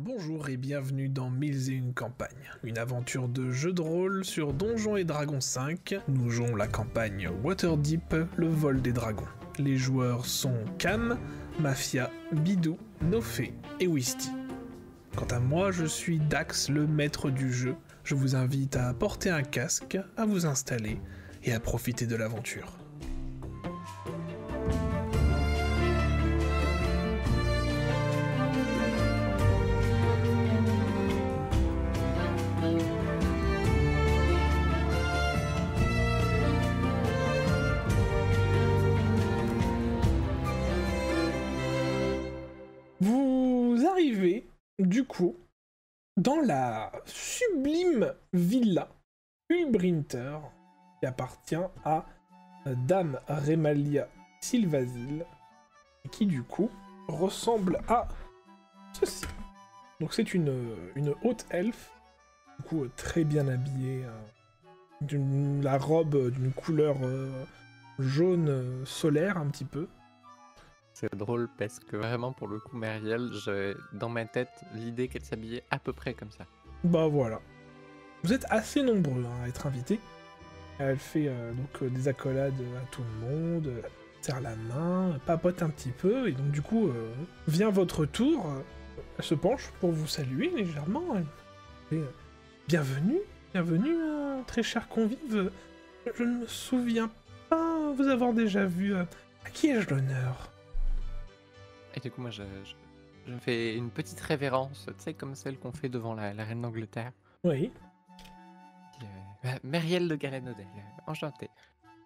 Bonjour et bienvenue dans Mille et une campagnes, une aventure de jeu de rôle sur Donjons et Dragons 5. Nous jouons la campagne Waterdeep, le vol des dragons. Les joueurs sont Cam, Mafia, Bidou, Nofé et Wisty. Quant à moi, je suis Dax, le maître du jeu. Je vous invite à porter un casque, à vous installer et à profiter de l'aventure. Vous arrivez, du coup, dans la sublime villa Ulbrinter, qui appartient à Dame Remalia Silvasil, et qui, du coup, ressemble à ceci. Donc c'est une haute elfe, du coup très bien habillée, la robe d'une couleur jaune solaire un petit peu. C'est drôle parce que vraiment pour le coup Myriel, j'ai dans ma tête l'idée qu'elle s'habillait à peu près comme ça. Bah voilà. Vous êtes assez nombreux à être invités. Elle fait des accolades à tout le monde, serre la main, papote un petit peu, et donc du coup, vient votre tour, elle se penche pour vous saluer légèrement. Et, bienvenue, très cher convive. Je ne me souviens pas vous avoir déjà vu. À qui ai-je l'honneur ? Et du coup moi je me fais une petite révérence, tu sais comme celle qu'on fait devant la reine d'Angleterre. Oui. Myriel de Galanodel, enchantée.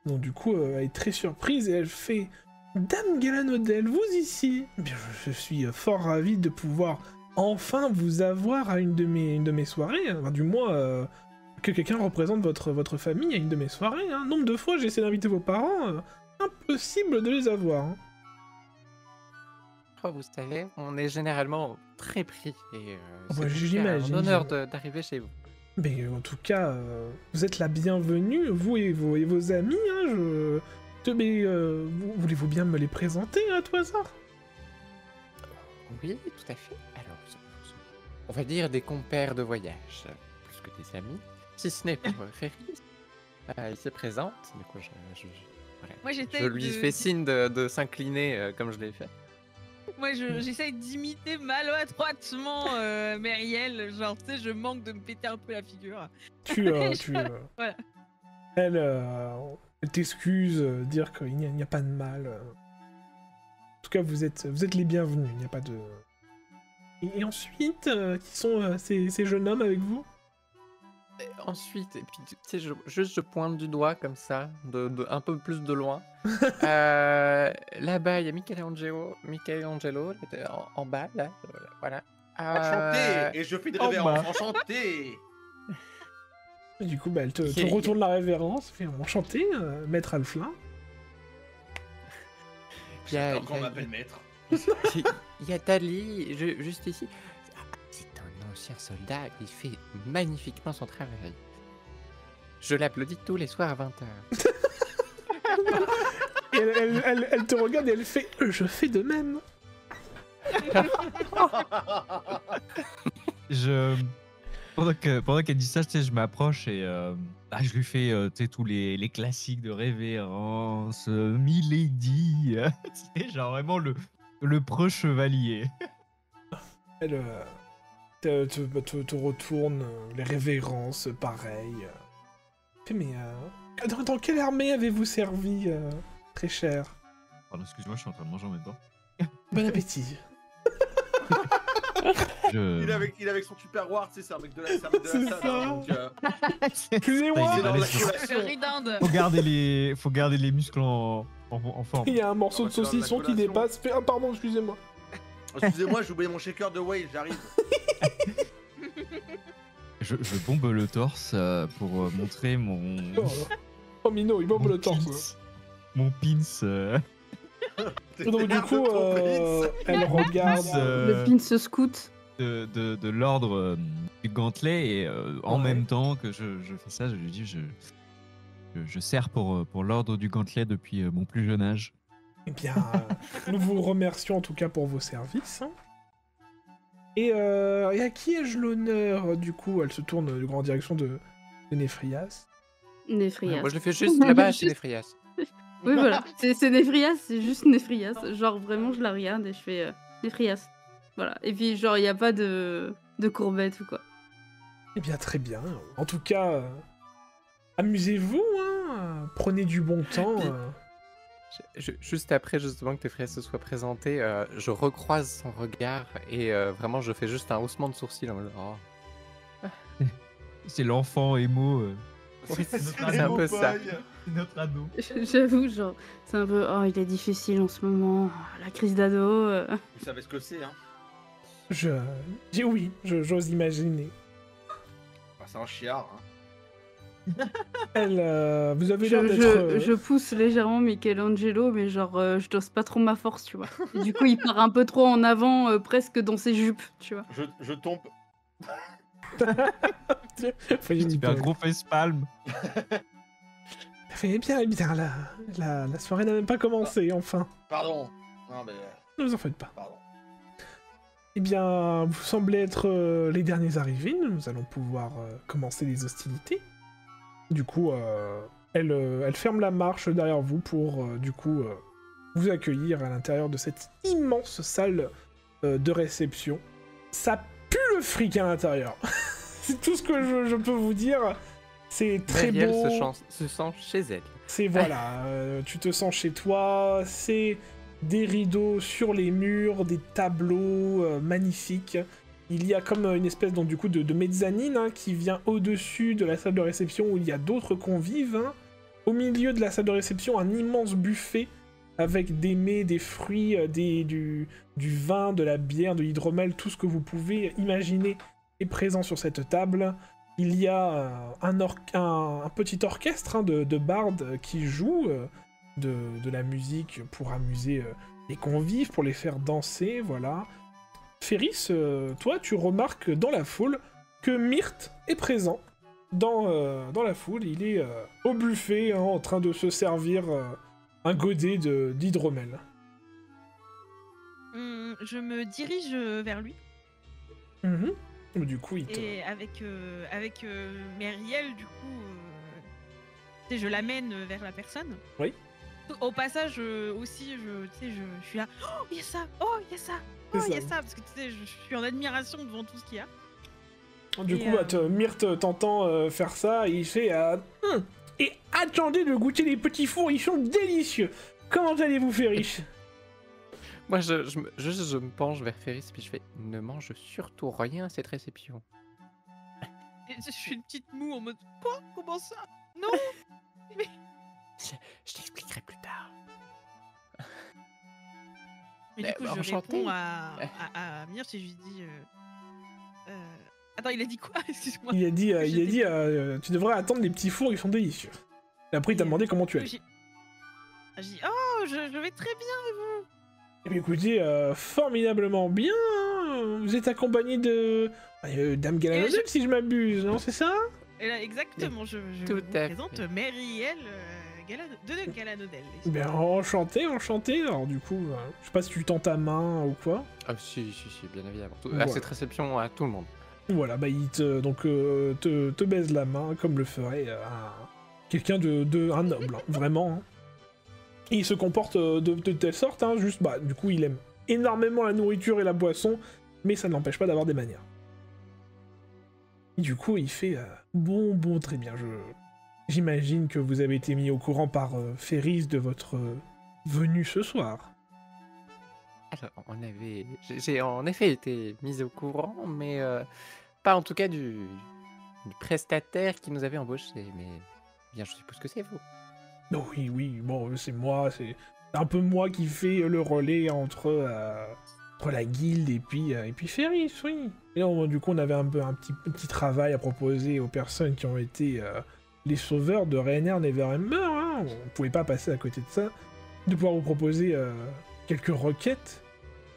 Donc du coup, elle est très surprise et elle fait « Dame Galanodel, vous ici ?» Eh bien, je suis fort ravi de pouvoir enfin vous avoir à une de mes soirées, enfin, du moins que quelqu'un représente votre famille à une de mes soirées. Hein. Nombre de fois j'ai essayé d'inviter vos parents, impossible de les avoir. Hein. Oh, vous savez, on est généralement très pris et j'imagine. un honneur d'arriver chez vous. Mais en tout cas, vous êtes la bienvenue, vous et vos amis. Hein, mais voulez-vous bien me les présenter à tout hasard ? Oui, tout à fait. Alors, on va dire des compères de voyage, plus que des amis, si ce n'est pour Ferris. Il se présente, du coup voilà. Moi, je lui fais signe de s'incliner comme je l'ai fait. Moi, j'essaye d'imiter maladroitement Myriel, genre, tu sais, je manque de me péter un peu la figure. Voilà. Elle t'excuse, dire qu'il n'y a pas de mal. En tout cas, vous êtes les bienvenus, il n'y a pas de... Et ensuite, qui sont ces jeunes hommes avec vous ? Ensuite, et puis tu sais, je pointe du doigt comme ça, un peu plus de loin. Là-bas, il y a Michelangelo en bas, là, voilà. Enchanté. Et je fais des révérences, enchanté. Et du coup, elle te retourne la révérence, fait enchanté, maître Alflin. J'adore quand on m'appelle maître. Il y a Tali, juste ici. C'est un ancien soldat, il fait magnifiquement son travail. Je l'applaudis tous les soirs à 20h. Et elle te regarde et elle fait « Je fais de même !» Pendant qu'elle dit ça, tu sais, je m'approche et je lui fais tu sais, tous les classiques de révérence, Milady, tu sais, genre vraiment le preux chevalier. Elle te retourne, les révérences, pareil. Mais dans quelle armée avez-vous servi, très cher ? Pardon, excuse-moi, je suis en train de manger en même temps. Bon appétit. Il est avec son tupperware, tu sais, c'est un mec de la salle. Donc, excusez-moi. Faut garder les muscles en forme. Il y a un morceau de saucisson qui dépasse. Ah pardon, excusez-moi. Excusez-moi, j'ai oublié mon shaker de whale, j'arrive. Je bombe le torse pour montrer mon... Oh Mino, il bombe le torse. Mon pins. Donc du coup, elle regarde... Le pins scout. De l'ordre du gantelet et en même temps que je fais ça, je lui dis je sers pour l'ordre du gantelet depuis mon plus jeune âge. Eh bien, nous vous remercions en tout cas pour vos services. Hein. Et à qui ai-je l'honneur, du coup? Elle se tourne en direction de Néphrias. Néphrias. Moi, je le fais juste là-bas chez Néphrias. Oui, voilà. C'est Néphrias, c'est juste Néphrias. Genre, vraiment, je la regarde et je fais Néphrias. Voilà. Et puis, genre, il n'y a pas de courbettes ou quoi. Eh bien, très bien. En tout cas, amusez-vous, hein. Prenez du bon temps. Juste après, justement, que Néphrias se soit présenté, je recroise son regard et vraiment, je fais juste un haussement de sourcil en mode, oh. C'est l'enfant émo. Oui, C'est c'est notre un ado, peu ça. C'est notre ado. J'avoue, genre, c'est un peu. Oh, il est difficile en ce moment. La crise d'ado. Vous savez ce que c'est, hein? Oui, j'ose imaginer. Bah, c'est un chiard, hein. Vous avez l'air d'être... Je pousse légèrement Michelangelo, mais genre, je dose pas trop ma force, tu vois. Et du coup, il part un peu trop en avant, presque dans ses jupes, tu vois. Je tombe. Super gros facepalm. Eh bien, la soirée n'a même pas commencé, enfin. Pardon. Non, mais. Ne vous en faites pas. Pardon. Eh bien, vous semblez être les derniers arrivés, nous allons pouvoir commencer les hostilités. Du coup, elle ferme la marche derrière vous pour, vous accueillir à l'intérieur de cette immense salle de réception. Ça pue le fric à l'intérieur. C'est tout ce que je peux vous dire. C'est très Marielle beau. se sent chez elle. C'est voilà, tu te sens chez toi, c'est des rideaux sur les murs, des tableaux magnifiques. Il y a comme une espèce donc, du coup, de mezzanine hein, qui vient au-dessus de la salle de réception où il y a d'autres convives. Hein. Au milieu de la salle de réception, un immense buffet avec des mets, des fruits, du vin, de la bière, de l'hydromel, tout ce que vous pouvez imaginer est présent sur cette table. Il y a un petit orchestre hein, de bardes qui joue de la musique pour amuser les convives, pour les faire danser, voilà. Ferris, toi, tu remarques dans la foule que Myrte est présent dans la foule. Il est au buffet hein, en train de se servir un godet d'hydromel. Je me dirige vers lui. Du coup, il te... Et avec Meriel, du coup, je l'amène vers la personne. Oui. Au passage, aussi, je suis là. Oh, il y a ça! Oh, il y a ça! Oh, il y a ça! Parce que tu sais, je suis en admiration devant tout ce qu'il y a. Du coup, Myrte t'entend faire ça et il fait et attendez de goûter les petits fours, ils sont délicieux! Comment allez-vous, Ferris? Moi, je me penche vers Ferris puis je fais « Ne mange surtout rien à cette réception. » Et je suis une petite moue en mode « Quoi? Comment ça? Non! » Je t'expliquerai plus tard. Et du coup, je enchanté. réponds à Myrte et je lui dis Attends, il a dit quoi? Excuse-moi. Il a dit, tu devrais attendre les petits fours, ils sont délicieux. Et après, il t'a demandé comment tu allais. J'ai dit Oh, je vais très bien et vous? Eh bien, écoutez, formidablement bien. Vous êtes accompagné de Dame Galanodel, si je m'abuse, non? C'est ça? Et là, exactement, je Tout vous à présente fait. Meriel de Galanodel. Ben, enchanté. Alors, du coup, je sais pas si tu tends ta main ou quoi. Ah si, bien évidemment. Voilà. À cette réception, à tout le monde. Voilà, bah, il te baise la main comme le ferait quelqu'un un noble, hein, vraiment. Hein. Et il se comporte de telle sorte, hein, juste, bah, du coup, il aime énormément la nourriture et la boisson, mais ça ne l'empêche pas d'avoir des manières. Et du coup, il fait bon, très bien. J'imagine que vous avez été mis au courant par Ferris de votre venue ce soir. Alors, j'ai en effet été mise au courant, mais pas en tout cas du prestataire qui nous avait embauchés. Mais bien, je suppose que c'est vous. Oh, oui, bon, c'est moi, c'est un peu moi qui fais le relais entre la guilde et puis Ferris, oui. Et là, du coup, on avait un petit travail à proposer aux personnes qui ont été les sauveurs de Rainer Neverember, hein. On pouvait pas passer à côté de ça, de pouvoir vous proposer quelques requêtes.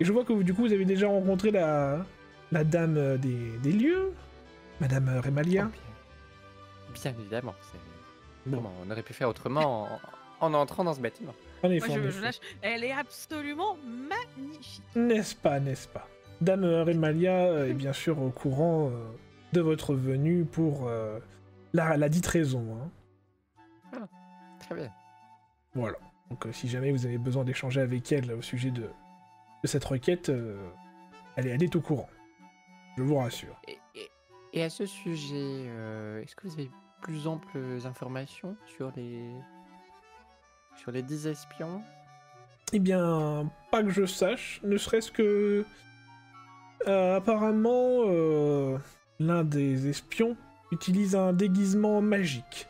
Et je vois que du coup, vous avez déjà rencontré la dame des lieux, Madame Remalia. Oh, bien évidemment. Bon. Comment on aurait pu faire autrement en entrant dans ce bâtiment. En Moi, effet, en je effet. lâche. Elle est absolument magnifique. N'est-ce pas? Dame Remalia est bien sûr au courant de votre venue pour la dite raison. Hein. Très bien. Voilà. Donc si jamais vous avez besoin d'échanger avec elle au sujet de cette requête, elle est au courant. Je vous rassure. Et à ce sujet, est-ce que vous avez plus amples informations sur les 10 espions? Eh bien, pas que je sache, ne serait-ce que... apparemment, l'un des espions utilise un déguisement magique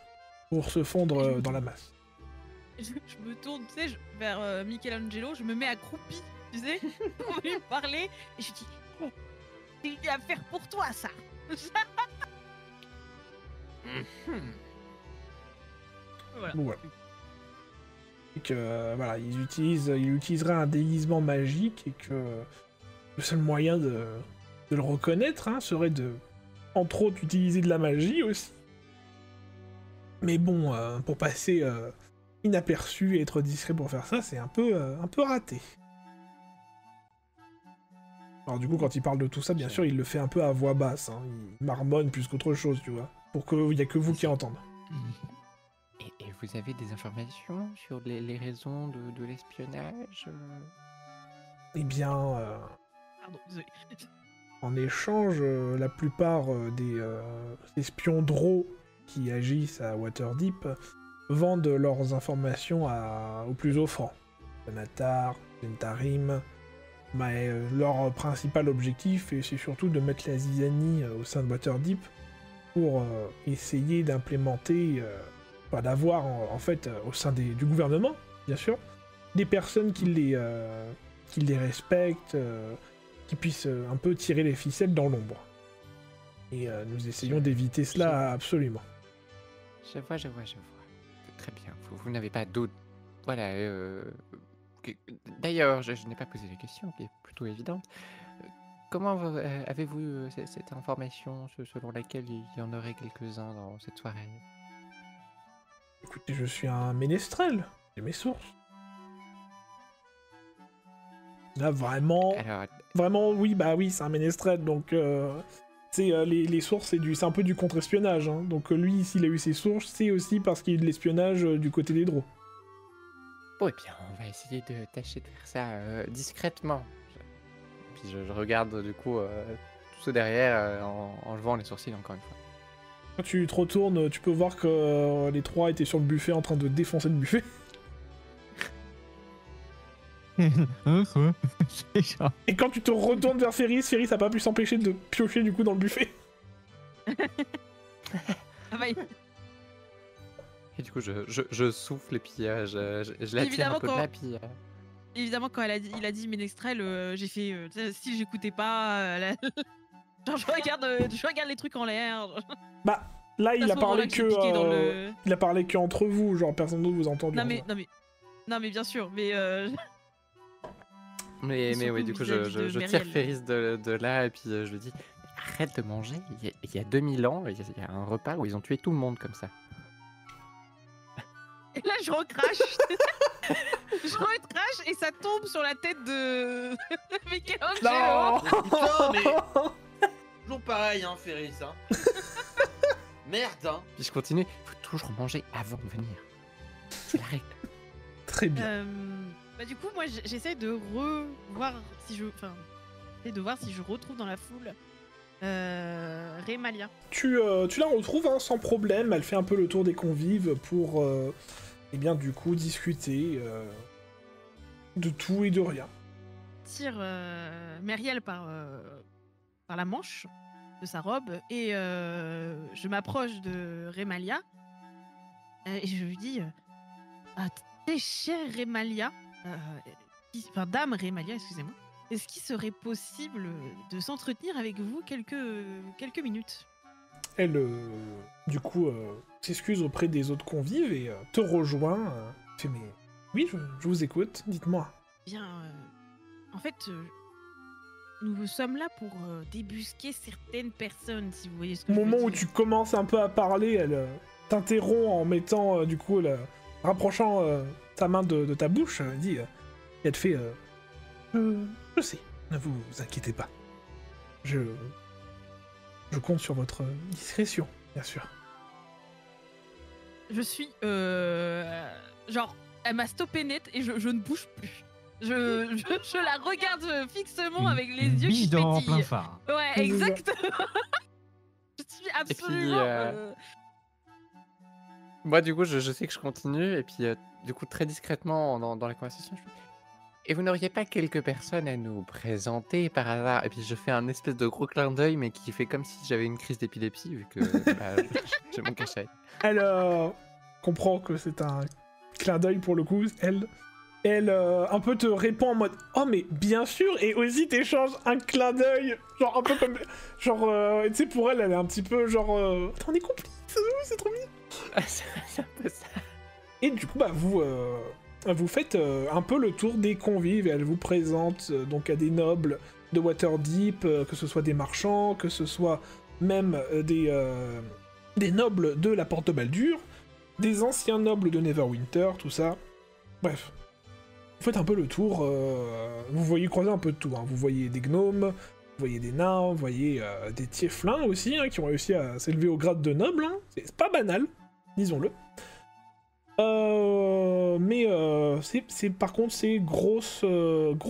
pour se fondre dans la masse. Je me tourne, tu sais, vers Michelangelo, je me mets accroupi, tu sais, pour lui parler, et je dis oh, c'est à faire pour toi, ça. Voilà. Bon, voilà. Et que, voilà, il utiliserait un déguisement magique et que le seul moyen de le reconnaître serait de, entre autres, utiliser de la magie aussi. Mais bon, pour passer inaperçu et être discret pour faire ça, c'est un peu raté. Alors du coup, quand il parle de tout ça, bien sûr, il le fait un peu à voix basse. Hein. Il marmonne plus qu'autre chose, tu vois. Pour qu'il n'y a que vous qui entendez. Et vous avez des informations sur les raisons de l'espionnage? Eh bien, Pardon, désolé. en échange, la plupart des espions drôles qui agissent à Waterdeep vendent leurs informations aux plus offrants. Benatar, Zentarim, mais leur principal objectif, c'est surtout de mettre la zizanie au sein de Waterdeep pour essayer d'implémenter, d'avoir en fait au sein du gouvernement, bien sûr, des personnes qui les respectent, qui puissent un peu tirer les ficelles dans l'ombre. Et nous essayons d'éviter cela absolument. Je vois. Très bien. Vous n'avez pas d'autres... Voilà. D'ailleurs, je n'ai pas posé la question, qui est plutôt évidente. Comment avez-vous eu cette information selon laquelle il y en aurait quelques-uns dans cette soirée? Écoutez, je suis un ménestrel, j'ai mes sources. Là, vraiment, Alors, vraiment, oui, c'est un ménestrel, donc les sources, c'est un peu du contre-espionnage, hein. Donc lui, s'il a eu ses sources, c'est aussi parce qu'il y a eu de l'espionnage du côté des Drôs. bon, eh bien, on va essayer de tâcher de faire ça discrètement. Puis je regarde du coup tout ceux derrière en levant les sourcils encore une fois. Quand tu te retournes, tu peux voir que les trois étaient sur le buffet en train de défoncer le buffet. Quoi? C'est genre... Et quand tu te retournes vers Ferris a pas pu s'empêcher de piocher du coup dans le buffet. Ah bah, Et du coup, je souffle et puis je l'attire Évidemment, un peu de là, puis... évidemment, quand il a dit Ménestrel, j'ai fait si j'écoutais pas. Genre, je regarde les trucs en l'air. Bah, là, il À ce a parlé moment-là que j'ai piqué dans le- il a parlé que entre vous, genre personne d'autre vous a entendu. Non mais bien sûr, mais Mais surtout oui, du coup, vis-à-vis de je tire Myriel. Ferris de là et puis je lui dis arrête de manger. Il y a 2000 ans, il y a un repas où ils ont tué tout le monde comme ça. Et là, je recrache. Je recrache et ça tombe sur la tête de Michelangelo. Non. Putain, mais. Toujours pareil, hein, Ferris, hein. Merde, hein. Puis je continue. Il faut toujours manger avant de venir. C'est la règle. Très bien. Bah du coup, moi, j'essaie de revoir si je, j'essaie de voir si je retrouve dans la foule Remalia. Tu la retrouves sans problème, elle fait un peu le tour des convives pour, eh bien, du coup, discuter de tout et de rien. Tire Myriel par la manche de sa robe et je m'approche de Remalia et je lui dis t'es chère Remalia, Dame Remalia, excusez-moi. Est-ce qu'il serait possible de s'entretenir avec vous quelques minutes? Elle, du coup, s'excuse auprès des autres convives et te rejoint. Fait, mais oui, je vous écoute, dites-moi. Bien, en fait, nous sommes là pour débusquer certaines personnes, si vous voyez ce que Au je veux moment où dire. tu commences un peu à parler, elle t'interrompt en mettant, du coup, rapprochant ta main de ta bouche, elle dit, et elle te fait, je sais, ne vous inquiétez pas. Je compte sur votre discrétion, bien sûr. Je suis genre, elle m'a stoppé net et je ne bouge plus. Je la regarde fixement avec les Une yeux qui biche dans pétillent. plein phare. Ouais, C'est ça. exactement. Je suis absolument. Moi, du coup, je sais que je continue, et puis, du coup, très discrètement, dans la conversation, je fais: «Et vous n'auriez pas quelques personnes à nous présenter par hasard?» Et puis je fais un espèce de gros clin d'œil, mais qui fait comme si j'avais une crise d'épilepsie, vu que bah, j'ai mon cachet. Elle comprend que c'est un clin d'œil pour le coup. Elle un peu te répond en mode « Oh mais bien sûr !» et aussi t'échanges un clin d'œil, genre un peu comme... Genre, tu sais, pour elle, elle est un petit peu genre... on est complices, c'est trop mignon. C'est un peu ça. Et du coup, bah, vous faites un peu le tour des convives et elle vous présente donc à des nobles de Waterdeep, que ce soit des marchands, que ce soit même des nobles de la Porte de Baldur, des anciens nobles de Neverwinter, tout ça. Bref. Vous faites un peu le tour, vous voyez croiser un peu de tout, hein. Vous voyez des gnomes, vous voyez des nains, vous voyez des tieflins aussi, hein, qui ont réussi à s'élever au grade de noble, hein. C'est pas banal, disons-le. Mais c'est par contre c'est gros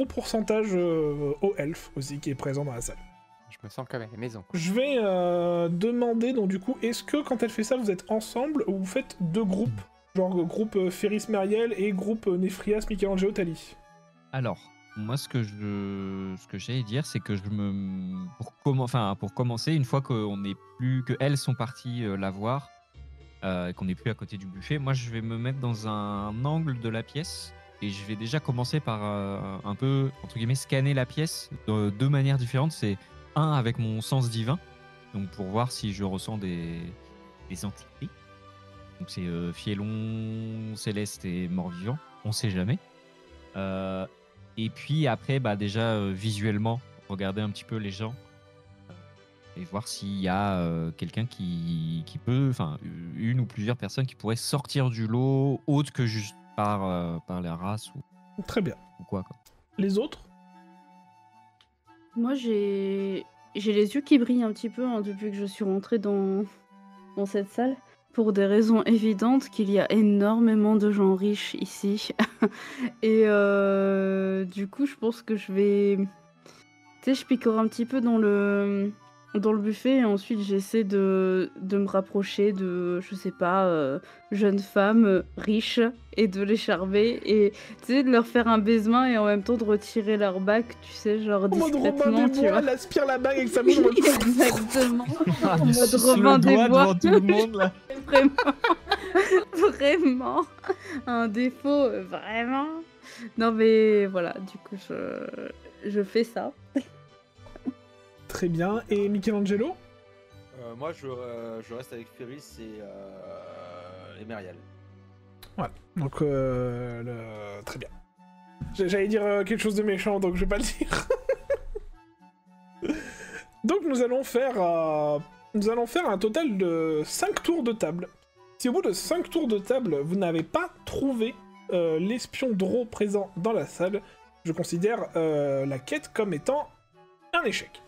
pourcentage aux elfes aussi qui est présent dans la salle. Je me sens comme à la maison. Je vais demander donc du coup, est-ce que quand elle fait ça vous êtes ensemble ou vous faites deux groupes? Genre groupe Ferris Meriel et groupe Nefrias, Michelangelo, Tali. Alors, moi, ce que j'allais dire, c'est que pour commencer, une fois que elles sont parties la voir, et qu'on n'est plus à côté du buffet, moi, je vais me mettre dans un angle de la pièce et je vais déjà commencer par un peu, entre guillemets, scanner la pièce de deux manières différentes. C'est un, avec mon sens divin, donc pour voir si je ressens des entités. Donc c'est Fielon, Céleste et Mort-Vivant, on sait jamais. Et puis après, bah déjà visuellement, regarder un petit peu les gens et voir s'il y a quelqu'un qui peut, enfin une ou plusieurs personnes qui pourraient sortir du lot autre que juste par la race ou Très bien. quoi. Les autres? Moi, j'ai les yeux qui brillent un petit peu hein, depuis que je suis rentrée dans cette salle. Pour des raisons évidentes qu'il y a énormément de gens riches ici. Et du coup, je pense que je vais... Tu sais, je picore un petit peu dans le buffet et ensuite j'essaie de me rapprocher de, je sais pas, jeunes femmes riches et de les charmer et tu sais, de leur faire un baisement et en même temps de retirer leur bac, tu sais, genre En mode Robin discrètement, des tu Bois, vois. elle aspire la bague avec sa bouche en mode... Exactement. Ah, En du mode suce Robin le des doigt Bois. devant tout le monde là. Vraiment un défaut, vraiment. Non mais voilà, du coup je fais ça. Très bien. Et Michelangelo? Moi, je reste avec Ferris et Meriel. Voilà. Donc, très bien. J'allais dire quelque chose de méchant, donc je vais pas le dire. Donc, nous allons faire un total de 5 tours de table. Si au bout de 5 tours de table, vous n'avez pas trouvé l'espion Draw présent dans la salle, je considère la quête comme étant un échec.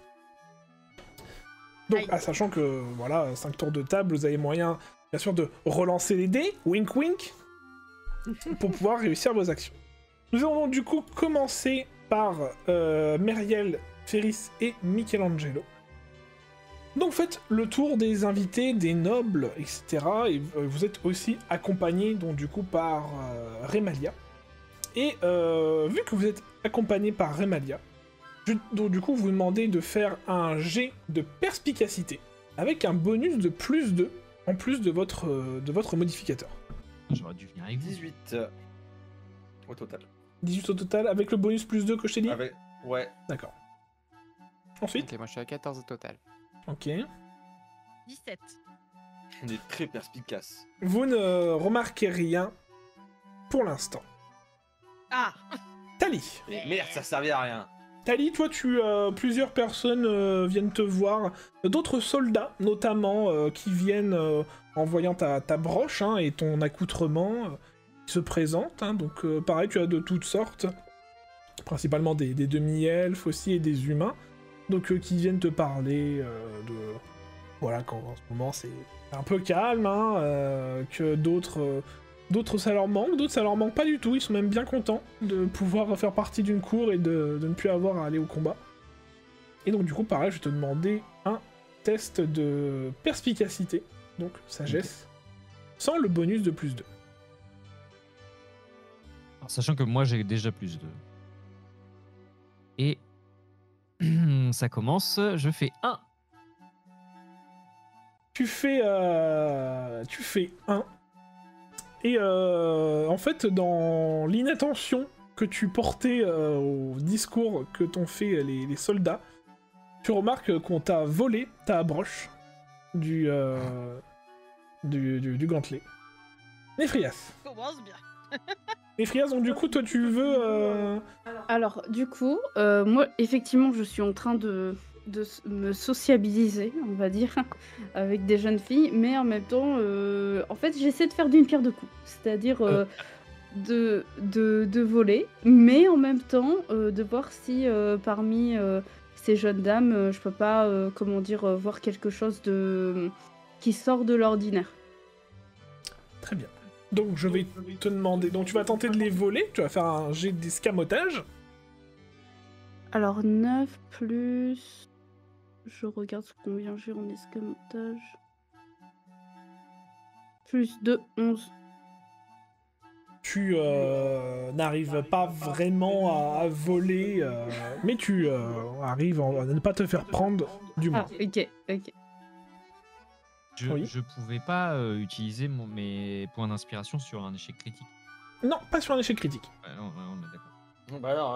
Donc, sachant que, voilà, 5 tours de table, vous avez moyen, bien sûr, de relancer les dés, wink wink, pour pouvoir réussir vos actions. Nous allons donc, du coup, commencer par Meriel, Ferris et Michelangelo. Donc, faites le tour des invités, des nobles, etc. Et vous êtes aussi accompagné, donc, du coup, par Remalia. Et vu que vous êtes accompagné par Remalia, donc du coup vous demandez de faire un jet de perspicacité avec un bonus de plus 2 en plus de votre modificateur. J'aurais dû venir avec vous. 18 au total. 18 au total avec le bonus plus 2 que je t'ai dit. Ouais. D'accord. Ensuite. Ok, moi je suis à 14 au total. Ok. 17. On est très perspicace. Vous ne remarquez rien pour l'instant. Ah. Tali. Mais merde, ça servait à rien. Tali, toi, plusieurs personnes viennent te voir. D'autres soldats, notamment, qui viennent en voyant ta broche hein, et ton accoutrement, qui se présentent. Hein, donc, pareil, tu as de toutes sortes. Principalement des demi-elfes aussi et des humains. donc qui viennent te parler de... Voilà, qu'en ce moment c'est un peu calme, hein, que d'autres ça leur manque, d'autres ça leur manque pas du tout, ils sont même bien contents de pouvoir faire partie d'une cour et de ne plus avoir à aller au combat. Et donc du coup, pareil, je vais te demander un test de perspicacité, donc sagesse, sans le bonus de +2. Alors, sachant que moi, j'ai déjà plus de... Et ça commence, je fais 1. Tu fais 1. Et en fait, dans l'inattention que tu portais au discours que t'ont fait les soldats, tu remarques qu'on t'a volé ta broche du gantelet. Néphrias. Commence bien. Néphrias, donc du coup, toi, tu veux... Alors, du coup, moi, effectivement, je suis en train de me sociabiliser, on va dire, avec des jeunes filles, mais en même temps, en fait, j'essaie de faire d'une pierre deux coups. C'est-à-dire de voler, mais en même temps, de voir si parmi ces jeunes dames, je peux pas, comment dire, voir quelque chose qui sort de l'ordinaire. Très bien. Donc, je vais te demander... Donc, tu vas tenter de les voler, tu vas faire un jet d'escamotage. Alors, 9 plus... Je regarde combien j'ai en escamotage. Plus 2, 11. Tu n'arrives pas vraiment à voler, mais tu arrives à ne pas te faire prendre du moins. Ah, ok. Oui. Je pouvais pas utiliser mes points d'inspiration sur un échec critique. Non, pas sur un échec critique. Non, on est d'accord. Bah non.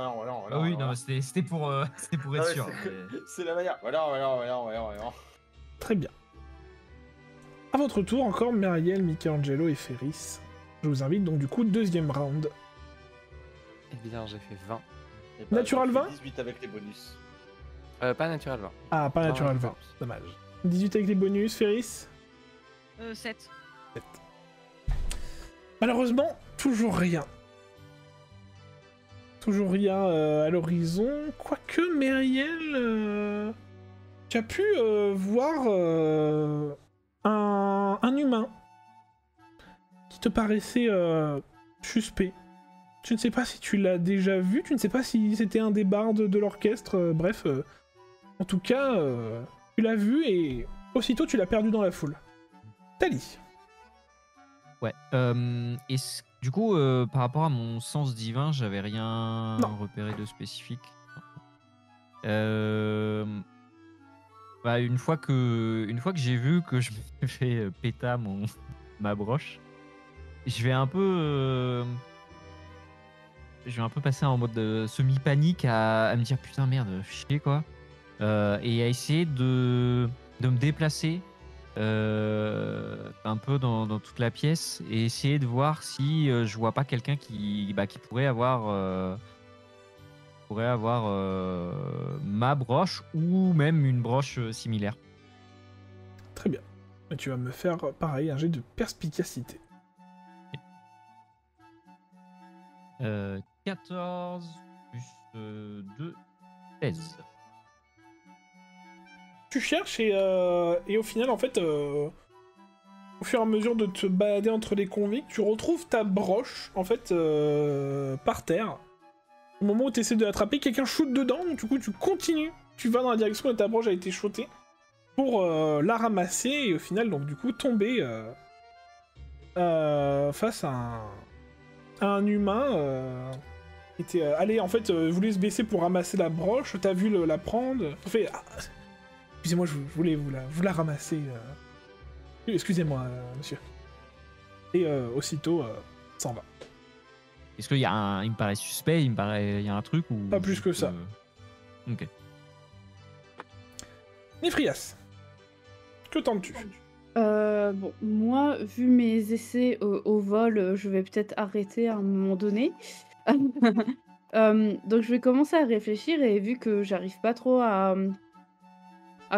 Ah oui, non, c'était pour être sûr. C'est la manière. Voilà. Très bien. À votre tour, encore Meriel, Michelangelo et Ferris. Je vous invite donc du coup, deuxième round. Eh bien, j'ai fait 20. Et bah, Natural j'ai fait 20? 18 avec les bonus. Pas naturel 20. Ah, pas natural 20. Dommage. 18 avec les bonus, Ferris. 7. Malheureusement, toujours rien. Toujours rien à l'horizon. Quoique, Meriel, tu as pu voir un humain qui te paraissait suspect. Tu ne sais pas si tu l'as déjà vu, tu ne sais pas si c'était un des bardes de l'orchestre, bref. En tout cas, tu l'as vu et aussitôt tu l'as perdu dans la foule. Tali. Ouais. Du coup, par rapport à mon sens divin, j'avais rien repéré de spécifique. Une fois que j'ai vu que je me fais péta ma broche, je vais un peu passer en mode semi-panique à me dire putain merde, chier quoi, et à essayer de me déplacer un peu dans toute la pièce et essayer de voir si je vois pas quelqu'un qui pourrait avoir ma broche ou même une broche similaire. Très bien. Et tu vas me faire pareil, un jet de perspicacité. 14 plus 2, 16. Tu cherches et au final, en fait, au fur et à mesure de te balader entre les convicts, tu retrouves ta broche, en fait, par terre. Au moment où tu essaies de l'attraper, quelqu'un shoot dedans, donc du coup, tu continues. Tu vas dans la direction où ta broche a été shootée pour la ramasser et au final, donc du coup, tomber face à un humain qui était allé, en fait, voulait se baisser pour ramasser la broche. T'as vu la prendre. Fait, excusez-moi, je voulais vous la ramasser. Excusez-moi, monsieur. Et aussitôt, s'en va. Est-ce qu'il y a il me paraît suspect, il y a un truc ou Pas plus que ça. Ok. Néphrias, que tentes-tu? Bon, moi, vu mes essais au vol, je vais peut-être arrêter à un moment donné. Donc je vais commencer à réfléchir et vu que j'arrive pas trop à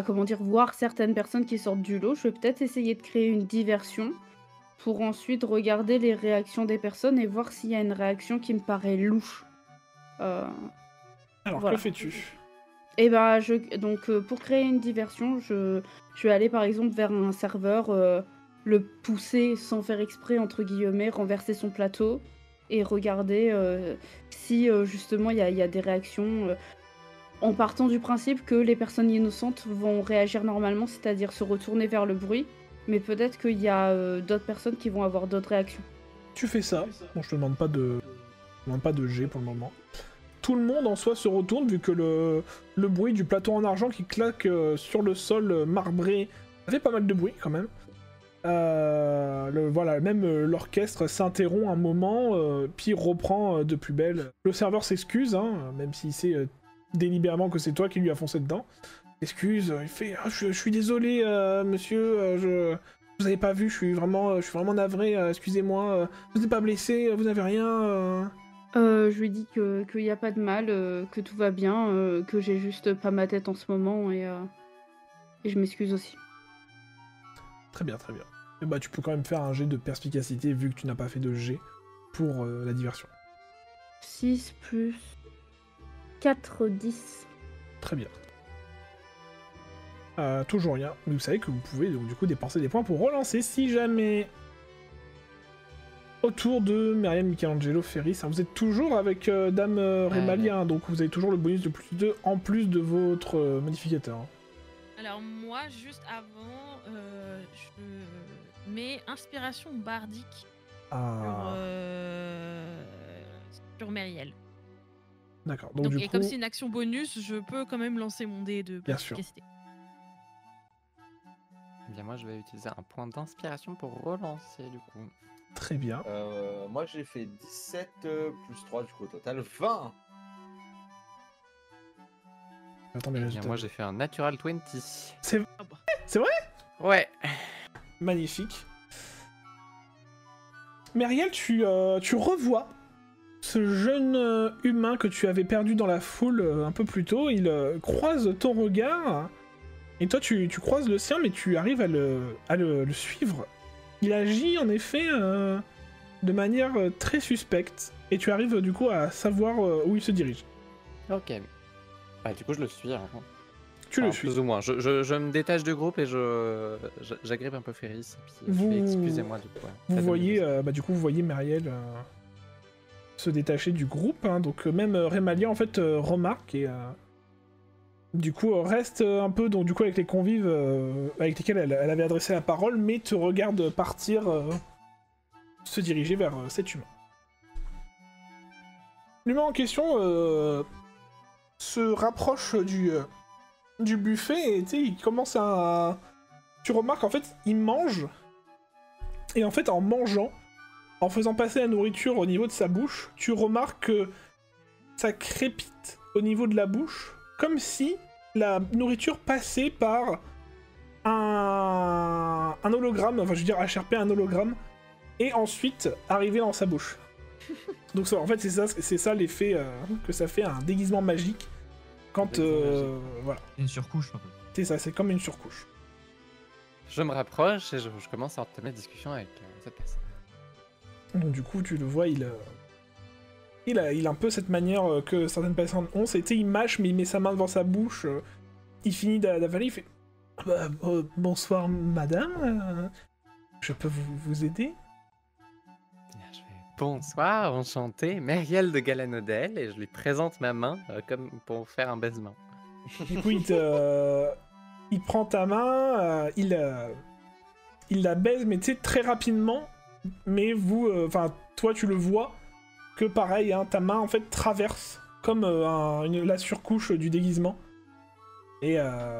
comment dire, voir certaines personnes qui sortent du lot, je vais peut-être essayer de créer une diversion pour ensuite regarder les réactions des personnes et voir s'il y a une réaction qui me paraît louche. Alors, Voilà. que fais-tu? Et bah, donc, pour créer une diversion, je vais aller par exemple vers un serveur, le pousser sans faire exprès, entre guillemets, renverser son plateau et regarder si justement il y a des réactions, en partant du principe que les personnes innocentes vont réagir normalement, c'est-à-dire se retourner vers le bruit, mais peut-être qu'il y a d'autres personnes qui vont avoir d'autres réactions. Tu fais ça. Bon, je te demande pas de jet pour le moment. Tout le monde en soi se retourne vu que le bruit du plateau en argent qui claque sur le sol marbré, ça fait pas mal de bruit quand même. Voilà, même l'orchestre s'interrompt un moment, puis reprend de plus belle. Le serveur s'excuse, hein, même s'il sait délibérément que c'est toi qui lui a foncé dedans. Excuse, il fait je suis désolé, monsieur, je vous avais pas vu, je suis vraiment navré, excusez-moi, vous n'êtes pas blessé, vous n'avez rien. Je lui dis qu'il y a pas de mal, que tout va bien, que j'ai juste pas ma tête en ce moment et je m'excuse aussi. Très bien, très bien. Et bah, tu peux quand même faire un jet de perspicacité vu que tu n'as pas fait de jet pour la diversion. 6 plus 4, 10. Très bien. Toujours rien, mais vous savez que vous pouvez donc du coup dépenser des points pour relancer si jamais. Autour de Myriam, Michelangelo, Ferris, hein, vous êtes toujours avec Dame Rémalia, hein, donc vous avez toujours le bonus de plus 2 en plus de votre modificateur. Hein. Alors moi, juste avant, je mets inspiration bardique sur Meriel. D'accord. Donc, du et coup, comme c'est une action bonus, je peux quand même lancer mon dé de Bien sûr. perspicacité. Eh bien, moi, je vais utiliser un point d'inspiration pour relancer, du coup. très bien. Moi j'ai fait 17 plus 3 du coup au total 20. Attends, mais Eh bien, résultats. moi, j'ai fait un natural 20. Ah bah. C'est vrai? Ouais. Magnifique. Myriel, tu revois ce jeune humain que tu avais perdu dans la foule un peu plus tôt. Il croise ton regard, et toi tu croises le sien, mais tu arrives à le suivre. Il agit en effet de manière très suspecte, et tu arrives du coup à savoir où il se dirige. Ok. Bah, du coup, je le suis. Hein. Tu le Enfin, suis. Plus ou moins. Je me détache du groupe et j'agrippe un peu Ferris. Et puis, je fais excusez-moi, du coup. Ouais. Vous Ça voyez, donne du coup, vous voyez Myriel se détacher du groupe, hein, donc même Rémalia en fait remarque et du coup reste un peu donc du coup avec les convives avec lesquels elle avait adressé la parole, mais te regarde partir, se diriger vers cet humain. L'humain en question se rapproche du buffet et tu sais, il commence à... Tu remarques en fait, il mange, et en fait en mangeant, en faisant passer la nourriture au niveau de sa bouche, tu remarques que ça crépite au niveau de la bouche, comme si la nourriture passait par un hologramme, enfin je veux dire HRP un hologramme, et ensuite arrivait dans sa bouche. Donc ça, en fait c'est ça l'effet que ça fait un déguisement magique quand voilà, Une surcouche un peu. c'est ça, c'est comme une surcouche. Je me rapproche et je commence à entamer la discussion avec cette personne. Donc du coup tu le vois, il a un peu cette manière que certaines personnes ont, c'est tu sais, il mâche mais il met sa main devant sa bouche, il finit d'avaler, il fait bonsoir madame, je peux vous aider? Bien, je fais bonsoir, enchanté, Myriel de Galanodel, et je lui présente ma main comme pour faire un baisement. Du coup il prend ta main, il la baise mais tu sais très rapidement, mais vous, enfin toi tu le vois que pareil, hein, ta main en fait traverse comme la surcouche du déguisement. Et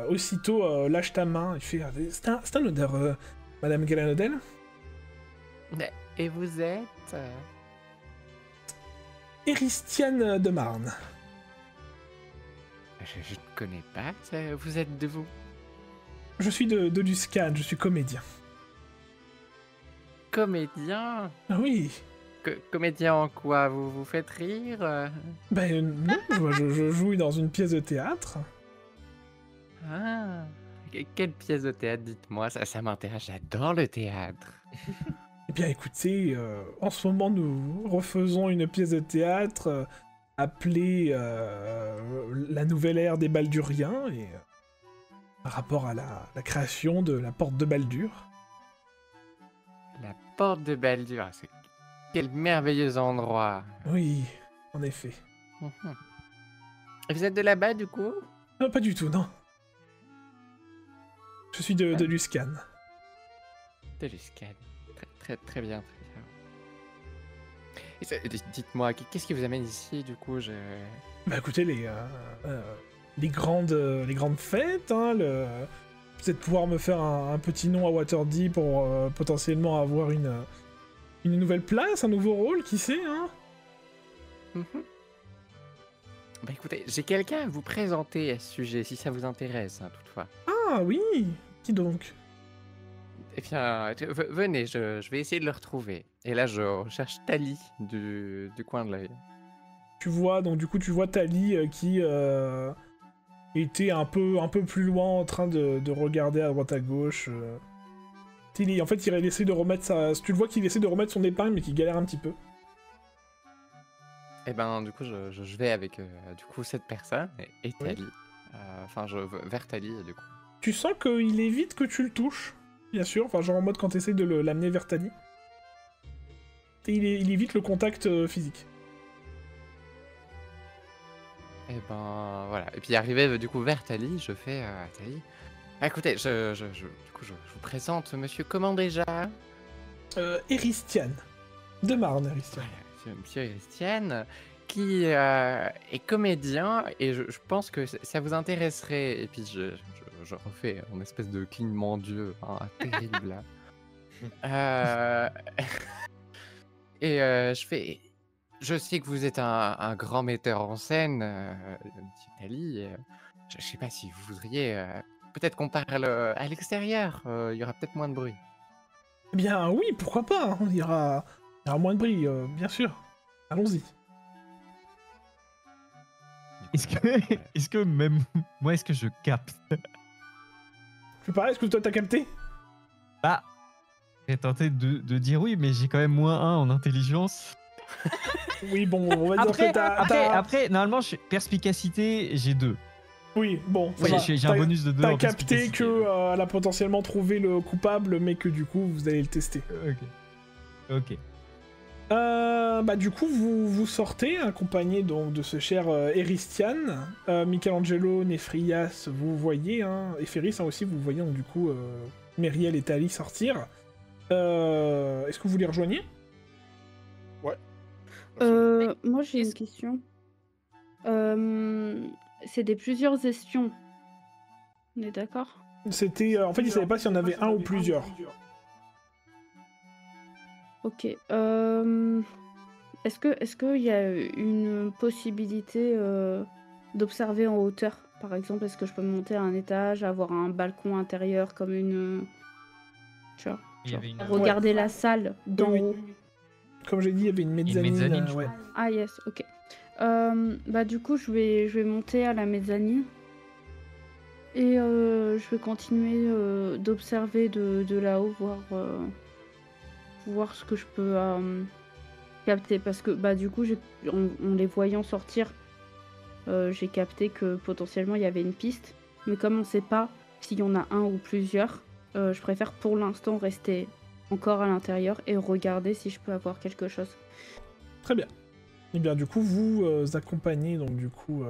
aussitôt lâche ta main, il fait c'est un honneur, Madame Galanodel. Et vous êtes Eristiane de Marne. Je ne connais pas, vous êtes de vous? Je suis de Luscan, je suis comédien. Comédien? Ah oui. Comédien en quoi? Vous vous faites rire? Ben non, je joue dans une pièce de théâtre. Ah, quelle pièce de théâtre, dites-moi, ça m'intéresse, j'adore le théâtre. Eh bien écoutez, en ce moment nous refaisons une pièce de théâtre appeler la nouvelle ère des Balduriens et par rapport à la création de la porte de Baldur. La porte de Baldur, c'est quel merveilleux endroit. Oui, en effet. Mhm. Et vous êtes de là-bas, du coup? Pas du tout, non. Je suis de Luscan. De Luscan. Très bien, très bien. Et dites-moi, qu'est-ce qui vous amène ici, du coup? Bah écoutez, les grandes fêtes, hein, peut-être pouvoir me faire un petit nom à Waterdeep pour potentiellement avoir une nouvelle place, un nouveau rôle, qui sait, hein. Mhm. Bah écoutez, j'ai quelqu'un à vous présenter à ce sujet, si ça vous intéresse, hein, toutefois. Ah oui, qui donc? Eh bien, venez, je vais essayer de le retrouver. Et là, je cherche Tali du coin de l'œil. Tu vois, donc du coup, tu vois Tali qui était un peu plus loin en train de regarder à droite à gauche. En fait, il essaie de remettre tu le vois qu'il essaie de remettre son épingle, mais qu'il galère un petit peu. Eh ben, du coup, je vais avec du coup cette personne et Oui. Tali. Enfin, je vais vers Tali, du coup. Tu sens qu'il évite que tu le touches, bien sûr. Enfin, genre en mode quand tu essaies de l'amener vers Tali. Et il évite le contact physique. Et ben, voilà. Et puis, arrivé du coup vers Tali, je fais à Tali. Ah, écoutez, du coup, je vous présente monsieur, comment déjà? Eristian. De Marne, Eristian. Voilà, monsieur Christiane, qui est comédien, et je pense que ça vous intéresserait. Et puis je refais une espèce de clignement d'yeux terrible là. Et je fais. Je sais que vous êtes un grand metteur en scène, monsieur Tali. Je sais pas si vous voudriez. Peut-être qu'on parle à l'extérieur. Il y aura peut-être moins de bruit. Eh bien oui, pourquoi pas, hein. Il y aura moins de bruit, bien sûr. Allons-y. Est-ce que même moi, est-ce que je capte? Tu parais, est-ce que toi t'as capté? Bah, j'ai tenté de dire oui, mais j'ai quand même -1 en intelligence. Oui, bon, on va dire que Après, normalement, perspicacité, j'ai 2. Oui, bon, ça va. J'ai un bonus de 2 T'as en capté perspicacité. que elle a potentiellement trouvé le coupable, mais que du coup, vous allez le tester. Ok. Bah du coup, vous sortez, accompagné donc de ce cher Eristian. Michelangelo, Nefrias, vous voyez, hein, et Ferris hein, aussi, vous voyez donc du coup Meriel et Tali sortir. Est-ce que vous les rejoignez? Moi j'ai une question. C'est des plusieurs espions. On est d'accord? C'était... en fait, ils savaient pas s'il y en avait un ou plusieurs. Ok. Est-ce qu'il y a une possibilité d'observer en hauteur? Par exemple, est-ce que je peux monter à un étage, avoir un balcon intérieur comme une... Tu vois, Il y avait une... regarder la salle d'en Oui. haut. Comme j'ai dit, il y avait une mezzanine. mezzanine, je ouais. crois. Ah yes, ok. Bah du coup, je vais monter à la mezzanine. Et je vais continuer d'observer de là-haut, voir ce que je peux capter. Parce que bah du coup, en les voyant sortir, j'ai capté que potentiellement il y avait une piste. Mais comme on sait pas s'il y en a un ou plusieurs, je préfère pour l'instant rester encore à l'intérieur et regarder si je peux avoir quelque chose. Très bien. Et bien du coup, vous accompagnez donc du coup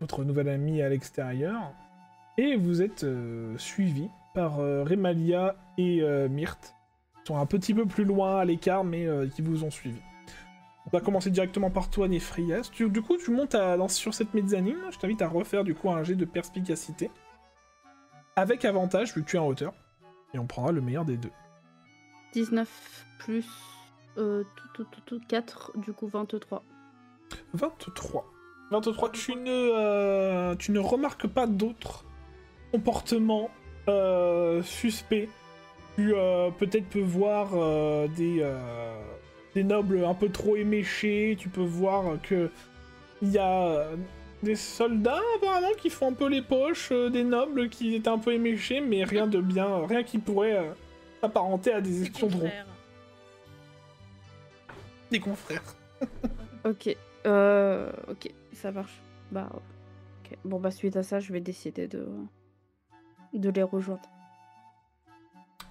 votre nouvel ami à l'extérieur. Et vous êtes suivi par Remalia et Myrthe. Ils sont un petit peu plus loin à l'écart, mais qui vous ont suivi. On va commencer directement par toi, Nefrias. Du coup, tu montes sur cette mezzanine. Je t'invite à refaire du coup un jet de perspicacité. Avec avantage, vu que tu es en hauteur. Et on prendra le meilleur des deux. 19 plus 4, du coup 23. 23. 23, tu ne remarques pas d'autres comportements suspects. Tu peut-être peux voir des nobles un peu trop éméchés. Tu peux voir que il y a des soldats apparemment qui font un peu les poches, des nobles qui étaient un peu éméchés, mais rien de bien, rien qui pourrait s'apparenter à des espions drôles. Des confrères. Ok. Ok, ça marche. Bah, ok. Bon, bah, suite à ça, je vais décider de les rejoindre.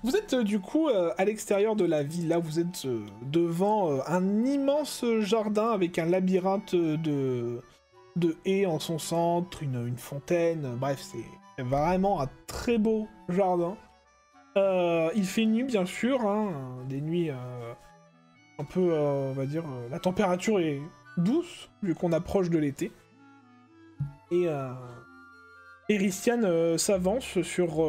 Vous êtes du coup à l'extérieur de la villa, vous êtes devant un immense jardin avec un labyrinthe de haies en son centre, une fontaine, bref, c'est vraiment un très beau jardin. Il fait nuit bien sûr, hein, des nuits un peu, on va dire, la température est douce vu qu'on approche de l'été. Et Eristian s'avance sur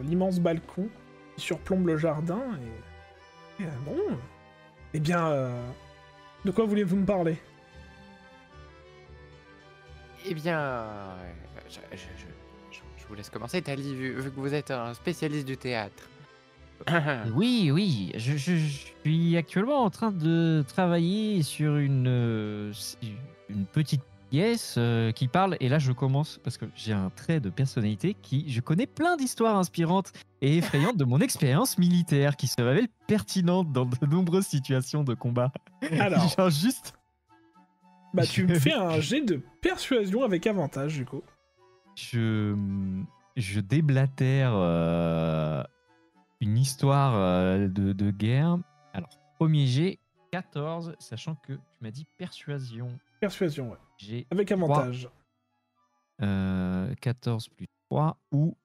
l'immense balcon qui surplombe le jardin et bon, eh bien, de quoi voulez-vous me parler? Eh bien, je vous laisse commencer, Tali, vu que vous êtes un spécialiste du théâtre. Oui, je suis actuellement en train de travailler sur une petite pièce qui parle, et là je commence, parce que j'ai un trait de personnalité je connais plein d'histoires inspirantes et effrayantes de mon expérience militaire qui se révèlent pertinentes dans de nombreuses situations de combat. Alors, Genre juste... bah tu me fais un jet de persuasion avec avantage du coup. Je déblatère une histoire de guerre. Alors, premier jet, 14, sachant que tu m'as dit persuasion. Persuasion, ouais. J'ai Avec 3, avantage. 14 plus 3 ou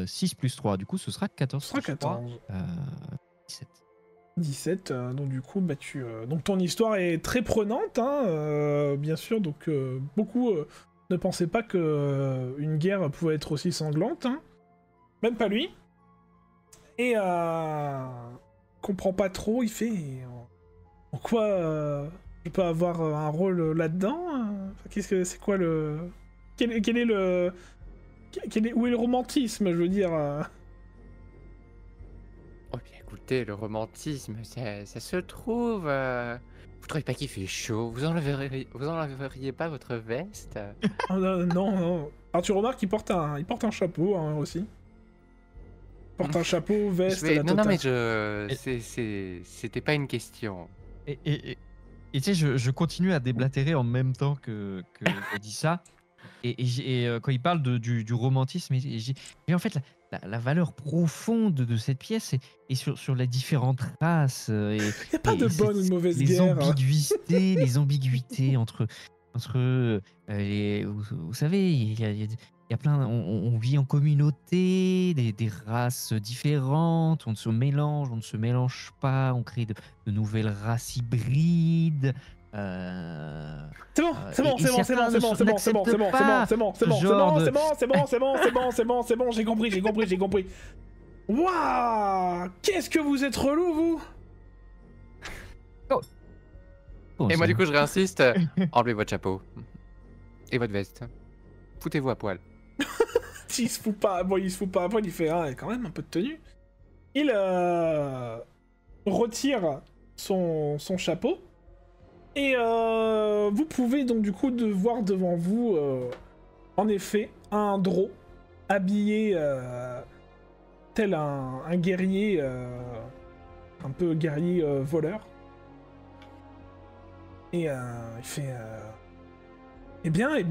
6 plus 3. Du coup, ce sera 14 Ce sera plus 3. 14. 17. 17, donc du coup, bah, donc ton histoire est très prenante, hein, bien sûr, donc beaucoup ne pensaient pas que une guerre pouvait être aussi sanglante, hein. Même pas lui. Et comprend pas trop, il fait... En quoi je peux avoir un rôle là-dedans? C'est quoi le... Quel est le... Où est le romantisme, je veux dire Oh bien écoutez, le romantisme, ça se trouve... Vous trouvez pas qu'il fait chaud? Vous enlèveriez pas votre veste? Oh, non. Alors tu remarques qu'il porte un chapeau hein, aussi. Il porte un chapeau, veste, la Non, totale. mais c'était pas une question. Et tu sais, je continue à déblatérer en même temps que je dis ça. Et quand il parle du romantisme, et en fait, la valeur profonde de cette pièce est sur les différentes races. Il n'y a pas de bonne ou de mauvaise les guerre. les ambiguïtés entre vous savez, il y a plein, on vit en communauté, des races différentes, on se mélange, on ne se mélange pas, on crée de nouvelles races hybrides. C'est bon, j'ai compris. Waouh, qu'est-ce que vous êtes relou, vous? Et moi, du coup, je réinsiste. Enlevez votre chapeau. Et votre veste. Foutez-vous à poil. Il se fout pas à poil, il fait quand même un peu de tenue. Il retire son chapeau. Et vous pouvez donc du coup voir devant vous, en effet, un drô habillé tel un guerrier, un peu guerrier voleur. Et il fait... Eh bien, je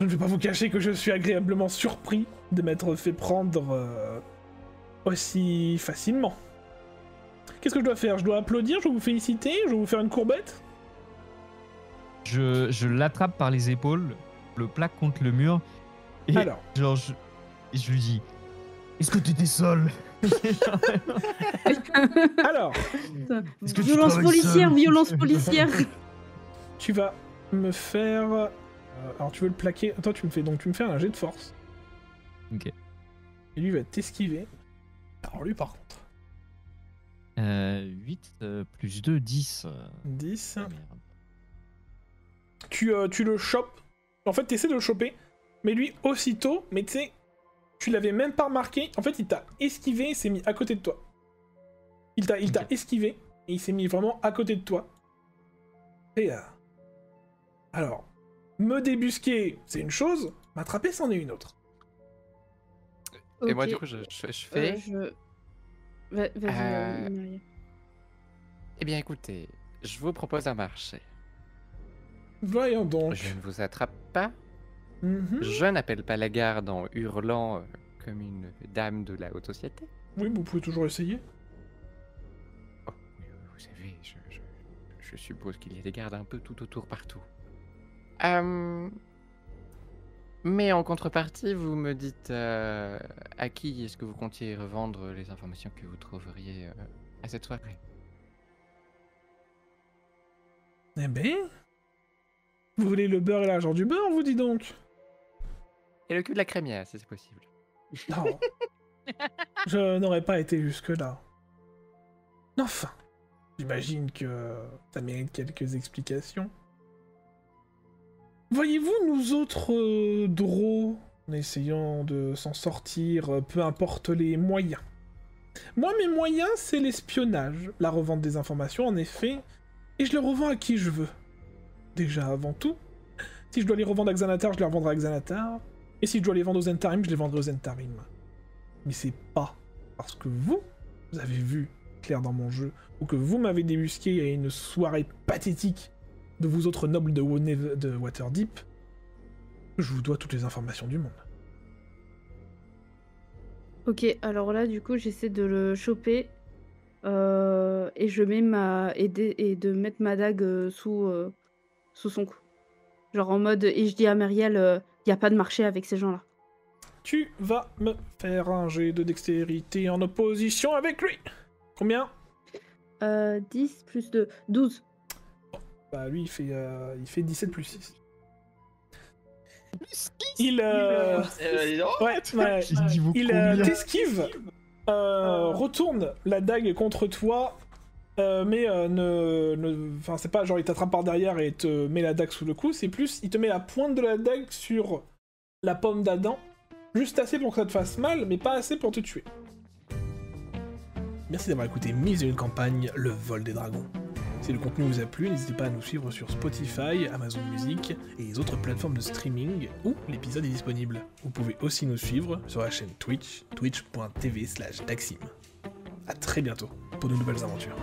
ne vais pas vous cacher que je suis agréablement surpris de m'être fait prendre aussi facilement. Qu'est-ce que je dois faire? Je dois applaudir? Je dois vous féliciter? Je dois vous faire une courbette? Je l'attrape par les épaules, le plaque contre le mur, et Alors. genre je lui dis: est-ce que t'étais seul? Alors, Violence policière. tu vas me faire... alors tu veux le plaquer... Attends, tu me fais un jet de force. Ok. Et lui va t'esquiver. Alors lui par contre. 8 plus 2, 10. 10. Merde. Tu le chopes. En fait, t'essaies de le choper. Mais lui, aussitôt, mais tu sais, tu l'avais même pas remarqué. En fait, il t'a esquivé et s'est mis à côté de toi. Il t'a esquivé et il s'est mis vraiment à côté de toi. Et alors, me débusquer, c'est une chose. M'attraper, c'en est une autre. Et moi, Ok. du coup, je fais... Vas-y, Maria. Eh bien, écoutez, Je vous propose un marché. Voyons donc. Je ne vous attrape pas. Mhm. Je n'appelle pas la garde en hurlant comme une dame de la haute société. Oui, vous pouvez toujours essayer. Oh, oui, vous savez, je suppose qu'il y a des gardes un peu tout autour partout. Mais en contrepartie, vous me dites à qui est-ce que vous comptiez revendre les informations que vous trouveriez à cette soirée. Eh ben... Vous voulez le beurre et l'argent du beurre, vous dis donc? Et le cul de la crémière, si c'est possible. Non. Je n'aurais pas été jusque-là. Enfin, j'imagine que ça mérite quelques explications. Voyez-vous, nous autres drôles, en essayant de s'en sortir, peu importe les moyens. Moi, mes moyens, c'est l'espionnage, la revente des informations, en effet, et je le revends à qui je veux. Déjà, avant tout, si je dois les revendre à Xanatar, je les revendrai à Xanatar, et si je dois les vendre aux Zentarim, je les vendrai aux Zentarim. Mais c'est pas parce que vous avez vu clair dans mon jeu, ou que vous m'avez débusqué à une soirée pathétique de vous autres nobles de Waterdeep, que je vous dois toutes les informations du monde. Ok, alors là, du coup, j'essaie de le choper et je mets et de mettre ma dague sous son cou. Genre en mode, et je dis à Myriel, y a pas de marché avec ces gens-là. Tu vas me faire un jet de dextérité en opposition avec lui. Combien? 10 plus 2, 12. Bah lui, il fait 17 plus 6. Il Dis donc. ouais, Il dit beaucoup il combien t'esquive, retourne la dague contre toi, mais enfin c'est pas genre il t'attrape par derrière et te met la dague sous le cou, c'est plus il te met la pointe de la dague sur la pomme d'Adam, juste assez pour que ça te fasse mal, mais pas assez pour te tuer. Merci d'avoir écouté Mise une campagne, le vol des dragons. Si le contenu vous a plu, n'hésitez pas à nous suivre sur Spotify, Amazon Music et les autres plateformes de streaming où l'épisode est disponible. Vous pouvez aussi nous suivre sur la chaîne Twitch, twitch.tv/Daxim. A très bientôt pour de nouvelles aventures.